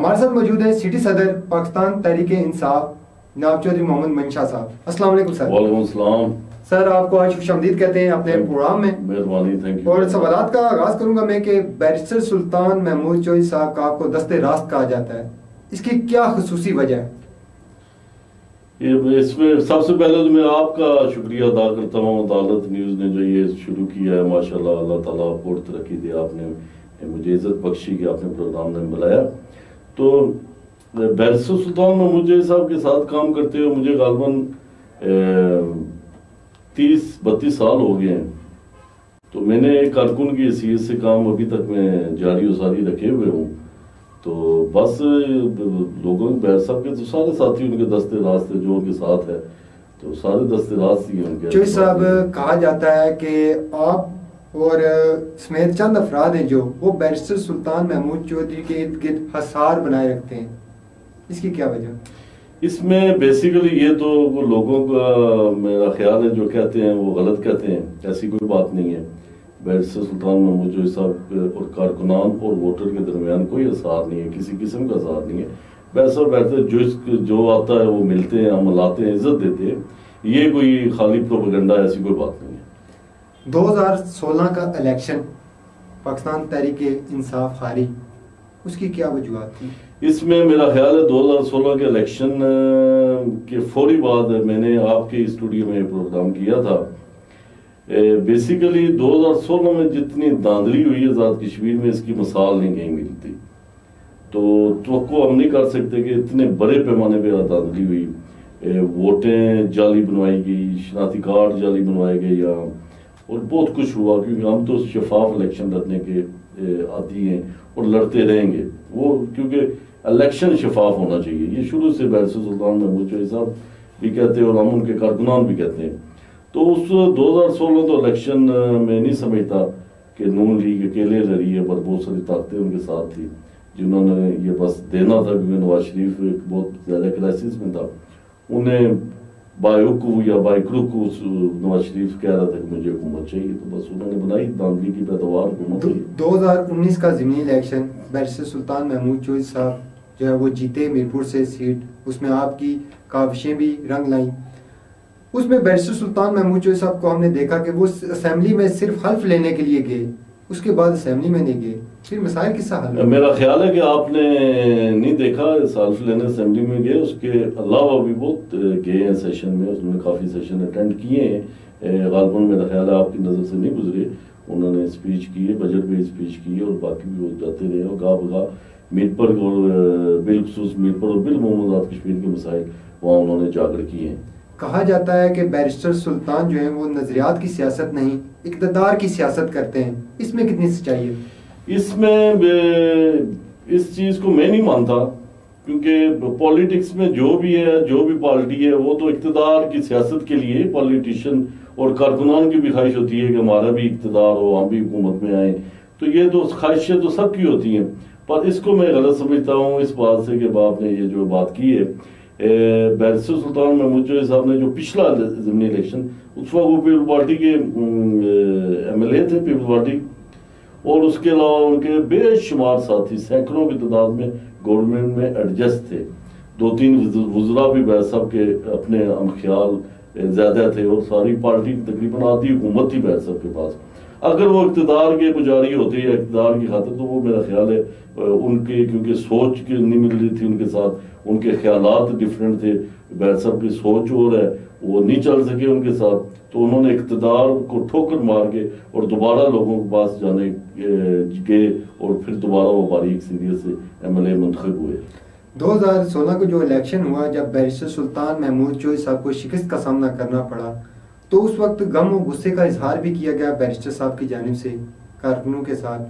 ہمارے ساتھ موجود ہے سٹی صدر پاکستان تحریک انصاف جناب چودھری محمد منشا صاحب. السلام علیکم سر. وعلیکم السلام سر. آپ کو آج خوش آمدید کہتے ہیں اپنے پروگرام میں. مہربانی, تھینک یو. اور سوالات کا آغاز کروں گا میں کہ بیرسٹر سلطان محمود چودھری صاحب کا آپ کو دست راست کہا جاتا ہے, اس کی کیا خصوصی وجہ ہے؟ اس میں سب سے پہلے تو میں آپ کا شکریہ ادا کرتا ہوں. عدالت نیوز نے جو یہ شروع کیا ہے, ماشاءاللہ اللہ تعالیٰ آپ کو ترقی دے. آپ نے مجھے عزت بخشی کہ آپ نے پروگرام میں بلایا. تو بیرسٹر سلطان محمود چودھری صاحب کے ساتھ کام کرتے ہوئے مجھے غالباً 30-32 سال ہو گئے ہیں. تو میں نے کارکن کی حیثیت سے کام ابھی تک میں جاری و ساری رکھے ہوئے ہوں. تو بس لوگوں بیرسٹر صاحب کے تو سارے ساتھی ان کے دستے راست جو ان کے ساتھ ہے, تو سارے دستے راست ہی ان کے. چودھری صاحب کہا جاتا ہے کہ آپ اور سمیت چند افراد ہیں جو وہ بیرسٹر سلطان محمود چودھری کے ارد گرد حصار بنائے رکھتے ہیں, اس کی کیا وجہ؟ اس میں بیسیکلی یہ تو وہ لوگوں کا میرا خیال ہے جو کہتے ہیں وہ غلط کہتے ہیں. ایسی کوئی بات نہیں ہے. بیرسٹر سلطان محمود چودھری صاحب اور کارکنان اور ووٹر کے درمیان کوئی اثار نہیں ہے, کسی قسم کا اثار نہیں ہے. بیرسٹر جو آتا ہے وہ ملتے ہیں, ہم ملاتے ہیں, عزت دیتے ہیں. یہ کوئی خالی پروپیگنڈا ہے, ایسی کوئی بات نہیں ہے. 2016 کا الیکشن پاکستان تحریک انصاف ہاری, اس کی کیا وجوہات تھی؟ اس میں میرا خیال ہے 2016 کے الیکشن کے فوری بعد میں نے آپ کے اسٹوڈیو میں پروگرام کیا تھا. بیسیکلی 2016 میں جتنی دھاندلی ہوئی ہے آزاد کشمیر میں, اس کی مثال نہیں کہیں ملتی. تو توقع ہم نہیں کر سکتے کہ اتنے بڑے پیمانے پہ دھاندلی ہوئی. ووٹیں جعلی بنوائی گئی, شناختی کارڈ جعلی بنوائے گئے, اور بہت کچھ ہوا, کیونکہ ہم تو شفاف الیکشن لڑنے کے عادی ہیں اور لڑتے رہیں گے. وہ کیونکہ الیکشن شفاف ہونا چاہیے, یہ شروع سے بیرسٹر سلطان محمود چودھری صاحب بھی کہتے ہیں اور ہم ان کے کارکنان بھی کہتے ہیں. تو اس 2016 تو الیکشن میں نہیں سمجھتا کہ نون لیگ اکیلے لڑی ہے, پر بہت ساری طاقتیں ان کے ساتھ تھی جنہوں نے یہ بس دینا تھا, کیونکہ نواز شریف ایک بہت زیادہ کرائسس میں تھا. انہیں بائیوکو یا بائیکروکو نواز شریف کہہ رہا تھا کہ مجھے حکومت چاہیے, تو بس انہوں نے بنائی دھاندلی کی پیداوار حکومت. 2019 کا ضمنی الیکشن بیرسٹر سلطان محمود چودھری صاحب جو ہے وہ جیتے میرپور سے سیٹ, اس میں آپ کی کاوشیں بھی رنگ لائیں. اس میں بیرسٹر سلطان محمود چودھری صاحب کو ہم نے دیکھا کہ وہ اسمبلی میں صرف حلف لینے کے لیے گئے, اس کے بعد اسمبلی میں نہیں گئے. پھر مسائل کس طرح حل؟ میرا خیال ہے کہ آپ نے نہیں دیکھا, حلف لینے اسمبلی میں گئے, اس کے علاوہ بھی بہت گئے ہیں سیشن میں. اس نے کافی سیشن اٹینڈ کیے ہیں. غالباً میرا خیال ہے آپ کی نظر سے نہیں گزرے. انہوں نے اسپیچ کی ہے, بجٹ پہ اسپیچ کی ہے, اور باقی بھی وہ جاتے رہے. اور گاہ بگاہ میر پر اور بالخصوص میر پر اور بالعموم آزاد کشمیر کے مسائل وہاں انہوں نے اجاگر کیے ہیں. کہا جاتا ہے کہ بیرسٹر سلطان جو ہیں وہ نظریات کی سیاست نہیں اقتدار کی سیاست کرتے ہیں, اس میں کتنی سچائی ہے؟ اس میں اس چیز کو میں نہیں مانتا, کیونکہ پولیٹکس میں جو بھی ہے, جو بھی پارٹی ہے, وہ تو اقتدار کی سیاست کے لیے پولیٹیشین اور کارکنان کی بھی خواہش ہوتی ہے کہ ہمارا بھی اقتدار ہو, ہم بھی حکومت میں آئیں. تو یہ تو خواہشیں تو سب کی ہوتی ہیں, پر اس کو میں غلط سمجھتا ہوں اس بات سے کہ آپ نے یہ جو بات کی ہے. بیرسٹر سلطان محمود چودھری صاحب نے جو پچھلا ضمنی الیکشن, اس وقت وہ پیپل پارٹی کے ایم ایل اے تھے, پیپل پارٹی, اور اس کے علاوہ ان کے بے شمار ساتھی سینکڑوں کی تعداد میں گورنمنٹ میں ایڈجسٹ تھے. 2-3 وزراء بھی بیرسٹر صاحب کے اپنے خیال زیادہ تھے, اور ساری پارٹی تقریباً آدھی حکومت تھی بیرسٹر صاحب کے پاس. اگر وہ اقتدار کے پجاری ہوتے یا اقتدار کی خاطر, تو وہ میرا خیال ہے ان کے کیونکہ سوچ نہیں مل رہی تھی ان کے ساتھ, ان کے خیالات ڈیفرنٹ تھے, بیرسٹر صاحب کی سوچ اور ہے, وہ نہیں چل سکے ان کے ساتھ. تو انہوں نے اقتدار کو ٹھوکر مار کے اور دوبارہ لوگوں کے پاس جانے گئے, اور پھر دوبارہ وہ باریک سیریت سے ایم ایل اے منتخب ہوئے. 2016 کو جو الیکشن ہوا, جب بیرسٹر سلطان محمود چودھری صاحب کو شکست کا سامنا کرنا پڑا, تو اس وقت غم و غصے کا اظہار بھی کیا گیا بیرسٹر صاحب کی جانب سے کارکنوں کے ساتھ.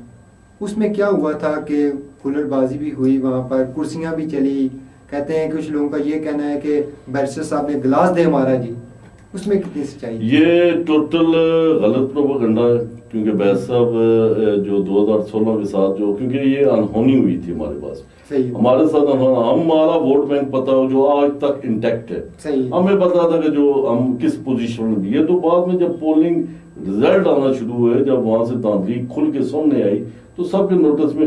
اس میں کیا ہوا تھا کہ کولر بازی بھی ہوئی, وہاں پر کرسیاں بھی چلی. کہتے ہیں کچھ لوگوں کا یہ کہنا ہے کہ بیرسٹر صاحب نے گلاس دے مارا جی, اس میں کتنی سچائی؟ یہ ٹوٹل غلط پروپیگنڈا ہے, کیونکہ بیرسٹر صاحب جو 2016 کے ساتھ جو, کیونکہ یہ انہونی ہوئی تھی ہمارے پاس, ہمارے ساتھ ہمارا ووٹ بینک پتا ہو جو آج تک انٹیکٹ ہے. ہمیں پتا تھا کہ جو ہم کس پوزیشن میں, یہ تو بعد میں جب پولنگ رزلٹ آنا شروع ہوئے, جب وہاں سے دھاندلی کھل کے سامنے آئی, تو سب کے نوٹس میں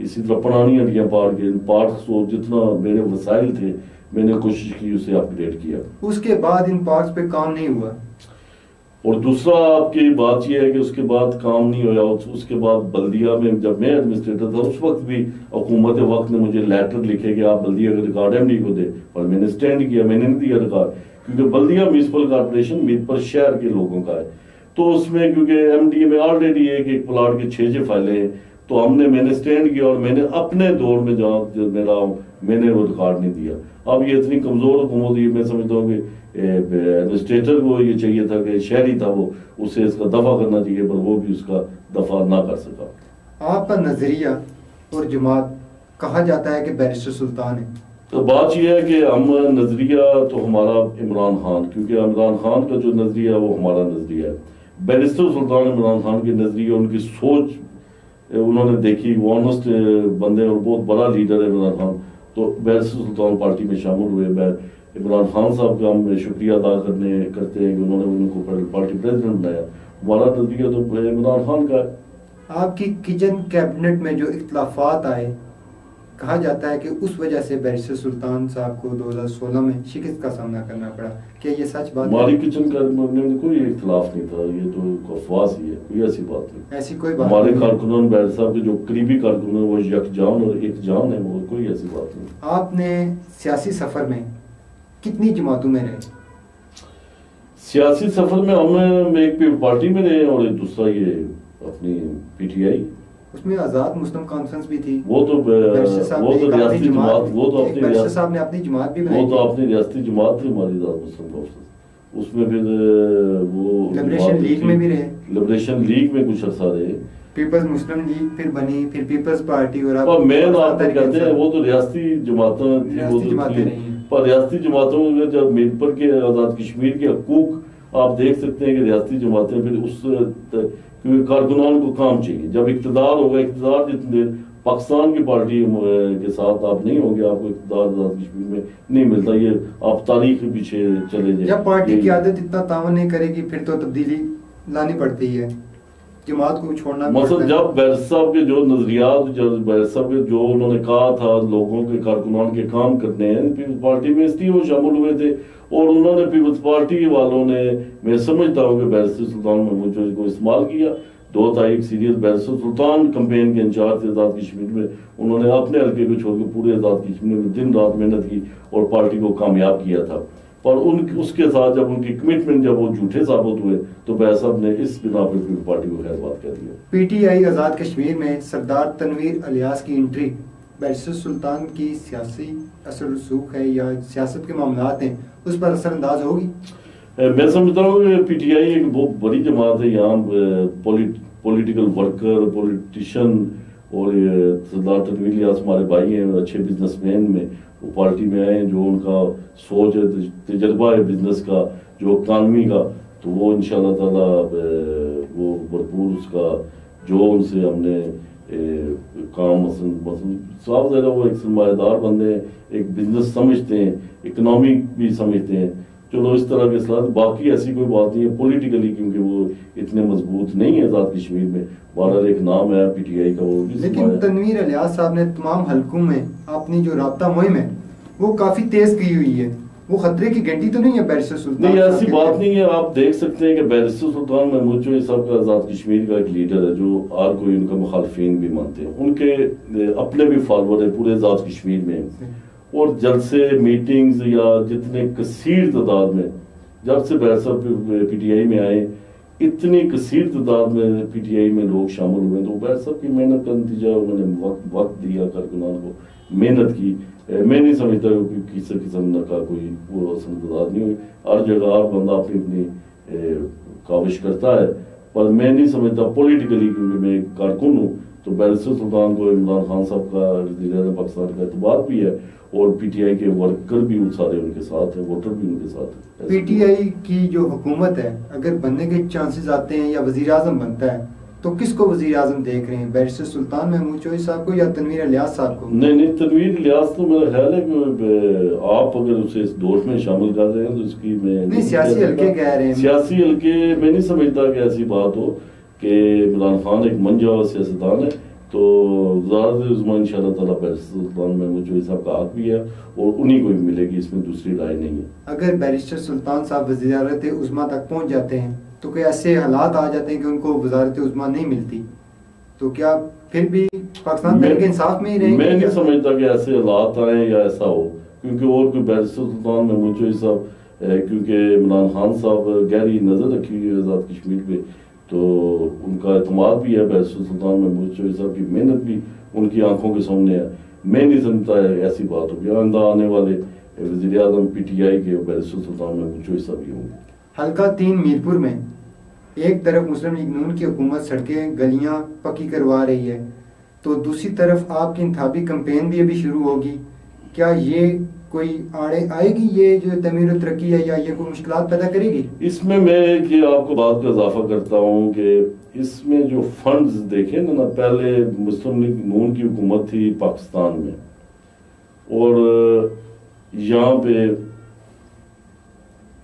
اسی طرح پرانی ہڈیاں پارک کے پارکس کو جتنا میرے وسائل تھے میں نے کوشش کی اسے اپ گریڈ کیا. اس کے بعد ان پارکس پہ کام نہیں ہوا. اور دوسرا آپ کی بات یہ ہے کہ اس کے بعد کام نہیں ہوا. اس کے بعد بلدیہ میں جب میں ایڈمنسٹریٹر تھا اس وقت بھی حکومت وقت نے مجھے لیٹر لکھے کہ آپ بلدیہ کا ریکارڈ ایم ڈی کو دے, اور میں نے اسٹینڈ کیا, میں نے نہیں دیا ریکارڈ, کیونکہ بلدیہ میونسپل کارپوریشن میر پر شہر کے لوگوں کا ہے. تو اس میں کیونکہ ایم ڈی میں آلریڈی ایک پلاٹ کے 6 فائلیں ہیں, تو میں نے اسٹینڈ کیا اور میں نے اپنے دور میں جہاں میں رہا ہوں میں نے وہ ریکارڈ نہیں دیا. اب یہ اتنی کمزور حکومت ہوئی, میں سمجھتا ہوں کہ ایڈمنسٹریٹر کو یہ چاہیے تھا کہ شہری تھا وہ اسے اس کا دفع کرنا چاہیے, پر وہ بھی اس کا دفع نہ کر سکا. آپ کا نظریہ اور جماعت کہا جاتا ہے کہ بیرسٹر سلطان ہے, تو بات یہ ہے کہ ہم نظریہ تو ہمارا عمران خان, کیونکہ عمران خان کا جو نظریہ ہے وہ ہمارا نظریہ ہے. بیرسٹر سلطان عمران خان کے نظریہ, ان کی سوچ انہوں نے دیکھی, وہ آنسٹ بندے اور بہت بڑا لیڈر ہے عمران خان, تو بیرسٹر سلطان پارٹی میں شامل ہوئے. عمران خان صاحب کا ہم شکریہ ادا کرتے ہیں کہ انہوں نے ان کو پارٹی پریزیڈنٹ بنایا. ہمارا نظریہ تو عمران خان کا ہے. آپ کی کچن کیبنٹ میں جو اختلافات آئے, کہا جاتا ہے کہ اس وجہ سے بیرسٹر سلطان صاحب کو 2016 میں شکست کا سامنا کرنا پڑا. کیا یہ سچ بات ہے؟ ہماری کچن کیبنٹ میں کوئی اختلاف نہیں تھا, یہ تو افواہ ہی ہے, کوئی ایسی بات نہیں. ایسی کوئی بات ہمارے کارکنان بیرسٹر صاحب کے جو قریبی کارکن ہیں وہ یکجان اور ایک جان ہے, وہ کوئی ایسی بات نہیں. آپ نے سیاسی سفر میں کتنی جماعتوں میں رہے؟ سیاسی سفر میں ہم ایک پارٹی میں رہے اور دوسرا یہ اپنی پی ٹی آئی. اس میں آزاد مسلم کانفرنس بھی تھی, وہ تو ریاستی جماعت, وہ تو اپنی صاحب نے اپنی جماعت بھی بنائی, وہ تو اپنی ریاستی جماعت تھی ہماری آزاد مسلم کانفرنس. اس میں پھر وہ لبریشن لیگ میں بھی رہے, لبریشن لیگ میں کچھ عرصہ رہے, پیپلز مسلم لیگ پھر بنی, پھر پیپلز پارٹی, اور مین آپ کہتے ہیں وہ تو ریاستی جماعتیں تھیں. پر ریاستی جماعتوں میں جب میر پر کے آزاد کشمیر کے حقوق آپ دیکھ سکتے ہیں کہ ریاستی جماعتیں پھر اس کیونکہ کارکنان کو کام چاہیے. جب اقتدار ہوگا, اقتدار جتنے دیر پاکستان کی پارٹی کے ساتھ آپ نہیں ہوں گے, آپ کو اقتدار آزاد کشمیر میں نہیں ملتا. یہ آپ تاریخ کے پیچھے چلے جائیں. جب پارٹی کی قیادت اتنا تعاون نہیں کرے گی پھر تو تبدیلی لانی پڑتی ہے, جماعت کو چھوڑنا مثلا جب بیرسٹر صاحب کے جو نظریات, جب بیرسٹر صاحب کے جو انہوں نے کہا تھا لوگوں کے کارکنان کے کام کرنے ہیں, پیپلز پارٹی میں اس لیے وہ شامل ہوئے تھے, اور انہوں نے پیپلز پارٹی والوں نے, میں سمجھتا ہوں کہ بیرسٹر سلطان محمود کو استعمال کیا. 2 تاریخ سیریز بیرسٹر سلطان کمپین کے انچارج تھے آزاد کشمیر میں, انہوں نے اپنے حلقے کو چھوڑ کے پورے آزاد کشمیر میں دن رات محنت کی اور پارٹی کو کامیاب کیا تھا. اور اس کے ساتھ جب ان کی کمٹمنٹ جب وہ جھوٹے ثابت ہوئے تو بیرسٹر صاحب نے اس بنا پر پیپلز پارٹی کو خیر بات کہہ دیا. P T I Azad Kashmir میں سردار تنویر الیاس کی انٹری بیرسٹر سلطان کی سیاسی اثر رسوخ ہے یا سیاست کے معاملات ہیں اس پر اثر انداز ہوگی؟ میں سمجھتا ہوں کہ پی ٹی آئی ایک بہت بڑی جماعت ہے. یہاں پولیٹیکل ورکر, پولیٹیشین, اور سردار تنویر الیاس ہمارے بھائی ہیں, اچھے بزنس مین میں وہ پارٹی میں آئے ہیں, جو ان کا سوچ ہے, تجربہ ہے بزنس کا, جو اکانومی کا, تو وہ انشاءاللہ تعالی وہ بھرپور اس کا جو ان سے ہم نے کام مثلا صاف ظاہر وہ ایک سرمایہ دار بندے ہیں, ایک بزنس سمجھتے ہیں, اکنامک بھی سمجھتے ہیں. چلو اس طرح کے اصلاحات, باقی ایسی کوئی بات نہیں ہے پولیٹیکلی, کیونکہ وہ اتنے مضبوط نہیں ہے آزاد کشمیر میں. بہرحال ایک نام ہے پی ٹی آئی کا, وہ بھی. لیکن تنویر الیاس صاحب نے تمام حلقوں میں اپنی جو رابطہ مہم ہے وہ کافی تیز کی ہوئی ہے, وہ خطرے کی گھنٹی تو نہیں ہے بیرسٹر سلطان؟ نہیں, ایسی بات نہیں ہے. آپ دیکھ سکتے ہیں کہ بیرسٹر سلطان محمود چوہی صاحب کا آزاد کشمیر کا ایک لیڈر ہے جو ہر کوئی ان کا مخالفین بھی مانتے ہیں, ان کے اپنے بھی فالوور ہیں پورے آزاد کشمیر میں, اور جلسے میٹنگز یا جتنے کثیر تعداد میں جب سے بیرسٹر پی ٹی آئی میں آئے اتنی کثیر تعداد میں پی ٹی آئی میں لوگ شامل ہوئے, تو بیرسٹر کی محنت کا نتیجہ, انہوں نے وقت دیا کارکنان کو, محنت کی. میں نہیں سمجھتا کہ کسی قسم کا کوئی وہ تعداد نہیں ہوئی. ہر جگہ ہر بندہ اپنی اپنی کاوش کرتا ہے, پر میں نہیں سمجھتا پولیٹیکلی, کیونکہ میں ایک کارکن ہوں, تو بیرسٹر سلطان کو عمران خان صاحب کا وزیر اعظم پاکستان کا اعتبار بھی ہے, اور پی ٹی آئی کے ورکر بھی سارے ان کے ساتھ ہیں, ووٹر بھی ان کے ساتھ ہیں. پی ٹی آئی کی جو حکومت ہے اگر بننے کے چانسز آتے ہیں یا وزیر اعظم بنتا ہے تو کس کو وزیر اعظم دیکھ رہے ہیں, بیرسٹر سلطان محمود چوہی صاحب کو یا تنویر الیاس صاحب کو؟ نہیں, تنویر الیاس تو میرا خیال ہے کہ آپ اگر اسے اس دور میں شامل کر رہے ہیں تو اس کی میں نہیں, سیاسی حلقے کہہ رہے ہیں. سیاسی حلقے میں نہیں سمجھتا کہ ایسی بات ہو کہ عمران خان ایک منجا ہوا سیاستدان ہے. تو وزارت عظمیٰ ان شاء اللہ تعالیٰ بیرسٹر سلطان محمود چودھری صاحب کا حق بھی ہے اور انہیں کو بھی ملے گی، اس میں دوسری رائے نہیں ہے۔ اگر بیرسٹر سلطان صاحب وزارت عظمیٰ تک پہنچ جاتے ہیں تو کوئی ایسے حالات آ جاتے ہیں کہ ان کو وزارت عظمیٰ نہیں ملتی، تو کیا پھر بھی پاکستان تحریک انصاف میں ہی رہیں گے؟ میں نہیں سمجھتا کہ ایسے حالات آئیں یا ایسا ہو، کیونکہ اور کوئی بیرسٹر سلطان محمود چودھری صاحب، کیونکہ عمران خان صاحب گہری نظر رکھی ہوئی ہے آزاد کشمیر پہ، تو ان کا اعتماد بھی ہے، بیرسٹر سلطان محمود چودھری صاحب کی محنت بھی ان کی آنکھوں کے سامنے ہے۔ میں نہیں سمجھتا ایسی بات ہوگی، آئندہ آنے والے وزیر اعظم پی ٹی آئی کے بیرسٹر سلطان محمود چودھری صاحب ہی ہوں گے۔ حلقہ 3 میرپور میں ایک طرف مسلم لیگ نون کی حکومت سڑکیں گلیاں پکی کروا رہی ہے، تو دوسری طرف آپ کی انتخابی کمپین بھی ابھی شروع ہوگی، کیا یہ کوئی آڑے آئے گی یہ جو تعمیر و ترقی ہے، یا یہ کوئی مشکلات پیدا کرے گی؟ اس میں ایک یہ آپ کو بات کا اضافہ کرتا ہوں کہ اس میں جو فنڈز دیکھیں نا، پہلے مسلم لیگ نون کی حکومت تھی پاکستان میں، اور یہاں پہ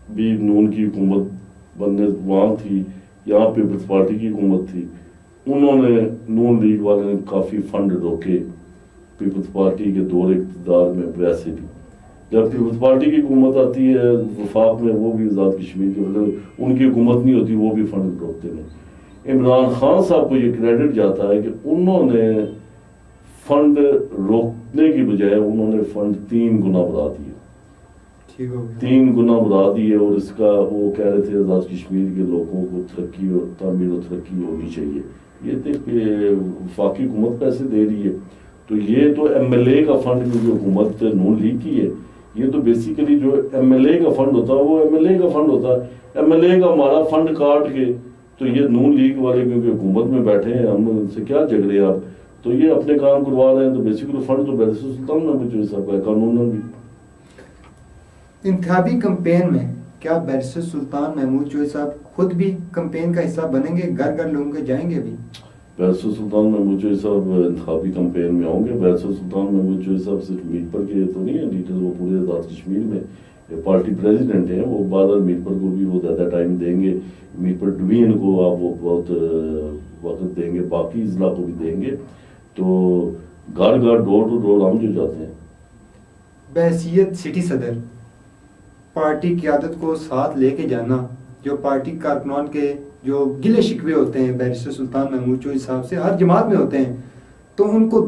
بھی نون کی حکومت بننے وہاں تھی، یہاں پیپلز پارٹی کی حکومت تھی، انہوں نے نون لیگ والے نے کافی فنڈ روکے پیپلز پارٹی کے دور اقتدار میں۔ ویسے بھی جب پیپلز پارٹی کی حکومت آتی ہے وفاق میں، وہ بھی آزاد کشمیر کے ان کی حکومت نہیں ہوتی، وہ بھی فنڈ روکتے ہیں۔ عمران خان صاحب کو یہ کریڈٹ جاتا ہے کہ انہوں نے فنڈ روکنے کی بجائے انہوں نے فنڈ 3 گنا بڑھا دیے، 3 گنا بڑھا دیے، اور اس کا وہ کہہ رہے تھے آزاد کشمیر کے لوگوں کو ترقی اور تعمیر و ترقی ہونی چاہیے۔ یہ دیکھ کہ وفاقی حکومت پیسے دے رہی ہے، تو یہ تو ایم ایل اے کا فنڈ جو حکومت نون لیگ کی ہے، یہ تو بیسیکلی جو ایم ایل اے کا فنڈ ہوتا ہے وہ ایم ایل اے کا فنڈ ہوتا ہے۔ ایم ایل اے کا ہمارا فنڈ کاٹ کے تو یہ نون لیگ والے کیونکہ حکومت میں بیٹھے ہیں، ہم ان سے کیا جھگڑے آپ، تو یہ اپنے کام کروا رہے ہیں، تو بیسیکلی فنڈ تو بیرسٹر سلطان محمود چودھری صاحب کا ہے قانون بھی۔ انتخابی کمپین میں کیا بیرسٹر سلطان محمود چودھری صاحب خود بھی کمپین کا حصہ بنیں گے، گھر گھر لوگوں کے جائیں گے بھی؟ بیرسٹر سلطان محمود چودھری صاحب انتخابی کمپین میں ہوں گے۔ بیرسٹر سلطان محمود چودھری صاحب صرف میرپور کے تو نہیں ہیں لیڈر، وہ پورے آزاد کشمیر میں پارٹی پریزیڈنٹ ہیں، وہ بعد میرپور کو بھی وہ زیادہ ٹائم دیں گے، میرپور ڈویژن کو آپ وہ بہت وقت دیں گے، باقی اضلاع کو بھی دیں گے، تو گھر گھر ڈور ٹو ڈور ہم جو جاتے ہیں۔ بحیثیت سٹی صدر پارٹی قیادت کو ساتھ لے کے جانا، جو پارٹی کارکنان کے جو گلے شکوے ہوتے ہیں بیرسٹر سلطان محمود چودھری صاحب سے ہر جماعت میں ہوتے ہیں، تو ان کو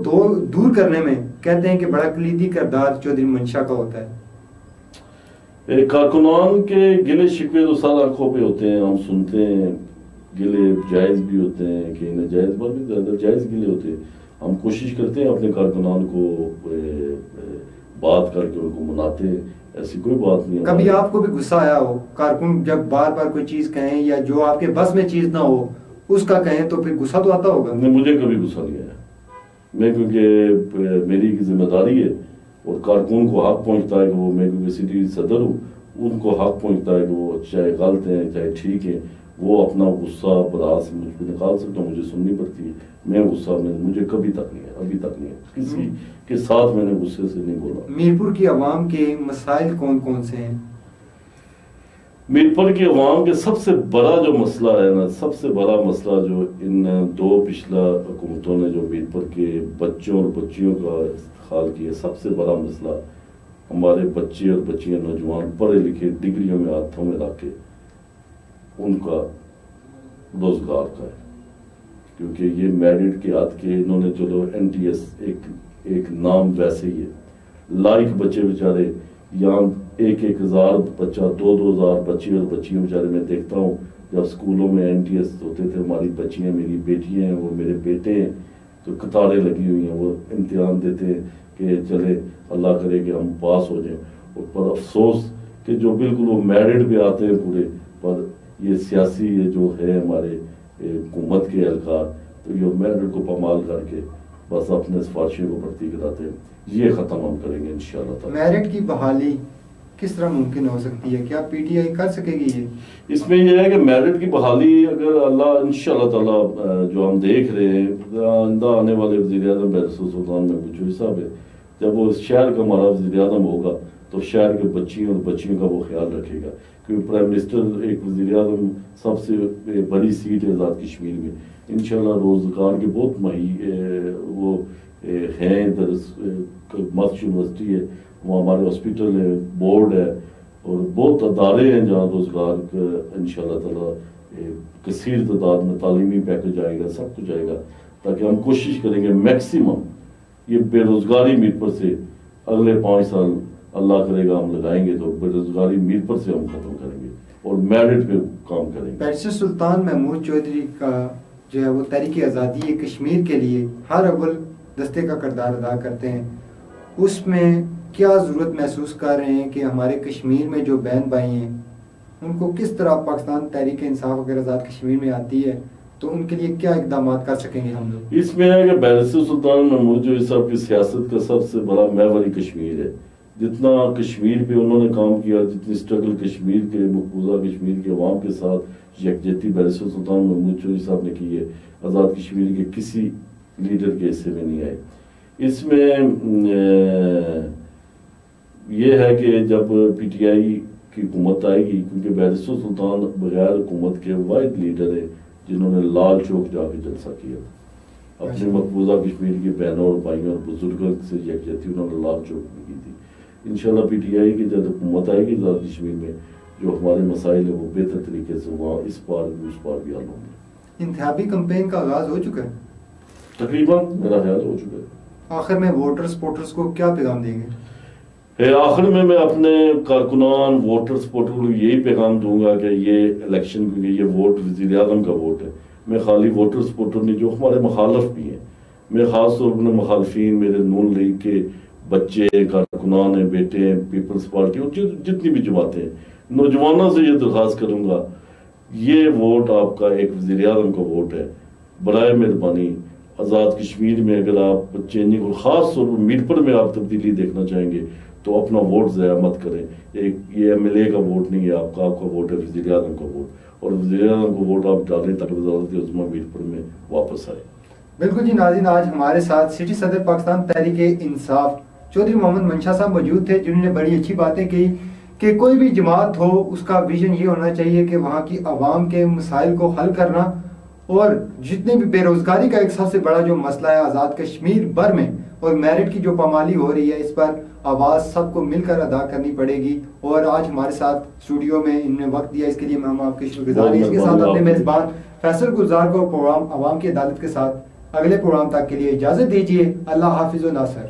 دور کرنے میں کہتے ہیں کہ بڑا کلیدی کردار چودھری منشا کا ہوتا ہے۔ کارکنان کے گلے شکوے تو سارا آنکھوں پہ ہوتے ہیں، ہم سنتے ہیں، گلے جائز بھی ہوتے ہیں کہ ناجائز، بات بھی زیادہ جائز گلے ہوتے ہیں۔ ہم کوشش کرتے ہیں اپنے کارکنان کو بات کر کے ان کو مناتے ہیں، ایسی کوئی بات نہیں ہے۔ کبھی آپ کو بھی غصہ آیا ہو کارکن جب بار بار کوئی چیز کہیں یا جو آپ کے بس میں چیز نہ ہو اس کا کہیں، تو پھر غصہ تو آتا ہوگا؟ نہیں، مجھے کبھی غصہ نہیں آیا، میں کیونکہ میری ذمہ داری ہے اور کارکن کو حق پہنچتا ہے کہ وہ، میں کیونکہ سٹی صدر ہوں، ان کو حق پہنچتا ہے کہ وہ چاہے غلط ہیں چاہے ٹھیک ہیں، وہ اپنا غصہ براس مجھ پہ نکال سکتا ہوں، مجھے سننی پڑتی ہے۔ میں غصہ مجھے کبھی تک نہیں ہے، ابھی تک نہیں ہے، کسی کے ساتھ میں نے غصے سے نہیں بولا۔ میرپور کی عوام کے مسائل کون کون سے ہیں؟ میرپور کی عوام کے سب سے بڑا جو مسئلہ ہے نا، سب سے بڑا مسئلہ جو ان 2 پچھلا حکومتوں نے جو میرپور کے بچوں اور بچیوں کا استحصال کیا، سب سے بڑا مسئلہ ہمارے بچے اور بچیاں نوجوان پڑھے لکھے ڈگریوں میں ہاتھوں میں رکھ کے ان کا روزگار کا ہے، کیونکہ یہ میرٹ کے ہاتھ کے انہوں نے، چلو این ٹی ایس ایک نام ویسے ہی ہے، لائک بچے بیچارے یہاں 1,000 بچہ 2,000 بچے اور بچیاں بیچارے میں دیکھتا ہوں، جب اسکولوں میں این ٹی ایس ہوتے تھے، ہماری بچیاں میری بیٹیاں ہیں، وہ میرے بیٹے ہیں، تو قطاریں لگی ہوئی ہیں، وہ امتحان دیتے ہیں کہ چلے اللہ کرے کہ ہم پاس ہو جائیں، اور پر افسوس کہ جو بالکل وہ میرٹ پہ آتے ہیں پورے، پر یہ سیاسی یہ جو ہے ہمارے حکومت کے اہلکار، تو یہ میرٹ کو پامال کر کے بس اپنے سفارشوں کو بھرتی کراتے ہیں، یہ ختم ہم کریں گے انشاءاللہ تعالی۔ میرٹ کی بحالی کس طرح ممکن ہو سکتی ہے؟ کیا پی ٹی آئی کر سکے گی یہ؟ اس میں یہ ہے کہ میرٹ کی بحالی اگر اللہ انشاءاللہ تعالی جو ہم دیکھ رہے ہیں، آئندہ آنے والے وزیر اعظم بیرسٹر سلطان محمود چودھری صاحب ہے، جب وہ اس شہر کا ہمارا وزیر اعظم ہوگا تو شہر کے بچیوں اور بچیوں کا وہ خیال رکھے گا، کیونکہ پرائم منسٹر ایک وزیر اعظم سب سے بڑی سیٹ ہے آزاد کشمیر میں، انشاءاللہ روزگار کے بہت وہ ہیں ادھر، ماسٹ یونیورسٹی ہے، وہاں ہمارے ہاسپٹل ہے، بورڈ ہے، اور بہت ادارے ہیں جہاں روزگار کا انشاءاللہ تعالیٰ کثیر تعداد میں تعلیمی پیکج آئے گا، سب کچھ آئے گا، تاکہ ہم کوشش کریں گے میکسیمم یہ بے روزگاری میر پر سے اگلے 5 سال اللہ کرے گا ہم لگائیں گے تو بے روزگاری میر پر سے ہم ختم کریں گے اور میرٹ پہ کام کریں گے۔ بیرسٹر سلطان محمود چودھری کا جو ہے وہ تحریک آزادی کشمیر کے لیے ہر اول دستے کا کردار ادا کرتے ہیں، اس میں کیا ضرورت محسوس کر رہے ہیں کہ ہمارے کشمیر میں جو بہن بھائی ہیں ان کو کس طرح پاکستان تحریک انصاف اگر آزاد کشمیر میں آتی ہے تو ان کے لیے کیا اقدامات کر سکیں گے ہم لوگ؟ اس میں ہے کہ بیرسٹر سلطان محمود چودھری صاحب کی سیاست کا سب سے بڑا محور کشمیر ہے، جتنا کشمیر پہ انہوں نے کام کیا، جتنی اسٹرگل کشمیر کے مقبوضہ کشمیر کے عوام کے ساتھ یکجہتی بیرسٹر سلطان محمود چودھری صاحب نے کی ہے، آزاد کشمیر کے کسی لیڈر کے حصے میں نہیں آئے۔ اس میں یہ ہے کہ جب پی ٹی آئی کی حکومت آئے گی، کیونکہ بیرسٹر سلطان بغیر حکومت کے واحد لیڈر ہے جنہوں نے لال چوک جا کے جلسہ کیا، اپنے مقبوضہ کشمیر کی بہنوں اور بھائیوں اور بزرگوں سے یکجہتی انہوں نے لال چوک میں کی تھی۔ انشاءاللہ پی ٹی آئی کی جب حکومت آئے گی آزاد کشمیر میں، جو ہمارے مسائل ہیں وہ بہتر طریقے سے وہاں اس پار بھی اس پار بھی حل ہوں گے۔ انتخابی کمپین کا آغاز ہو چکا ہے؟ تقریباً میرا خیال ہو چکا ہے۔ آخر میں ووٹر سپورٹرز کو کیا پیغام دیں گے؟ آخر میں اپنے کارکنان ووٹر سپورٹر کو یہی پیغام دوں گا کہ یہ الیکشن، کیونکہ یہ ووٹ وزیر اعظم کا ووٹ ہے، میں خالی ووٹر سپورٹر نہیں، جو ہمارے مخالف بھی ہیں، میں خاص طور پر مخالفین میرے نون لیگ کے بچے کارکنان ہیں، بیٹے ہیں، پیپلز پارٹی اور جتنی بھی جماعتیں ہیں، نوجوانوں سے یہ درخواست کروں گا، یہ ووٹ آپ کا ایک وزیر اعظم کا ووٹ ہے، برائے مہربانی آزاد کشمیر میں اگر آپ چینجنگ اور خاص طور پر میر پر میں آپ تبدیلی دیکھنا چاہیں گے تو اپنا ووٹ ضائع مت کریں۔ یہ ایم ایل اے کا ووٹ نہیں ہے آپ کا ووٹ ہے وزیر اعظم کا ووٹ، اور وزیر اعظم کو ووٹ آپ ڈالیں تاکہ وزارت عظمیٰ میر پر میں واپس آئے۔ بالکل جی ناظرین، آج ہمارے ساتھ سٹی صدر پاکستان تحریک انصاف چودھری محمد منشا صاحب موجود تھے، جنہوں نے بڑی اچھی باتیں کی کہ کوئی بھی جماعت ہو اس کا ویژن یہ ہونا چاہیے کہ وہاں کی عوام کے مسائل کو حل کرنا، اور جتنے بھی بے روزگاری کا ایک سب سے بڑا جو مسئلہ ہے آزاد کشمیر بھر میں اور میرٹ کی جو پامالی ہو رہی ہے، اس پر آواز سب کو مل کر ادا کرنی پڑے گی۔ اور آج ہمارے ساتھ اسٹوڈیو میں انہوں نے وقت دیا، اس کے لیے ہم آپ کے شکر گزار ہیں۔ اس کے ساتھ اپنے میزبان فیصل گلزار کو پروگرام عوام کی عدالت کے ساتھ اگلے پروگرام تک کے لیے اجازت دیجیے۔ اللہ حافظ و ناصر۔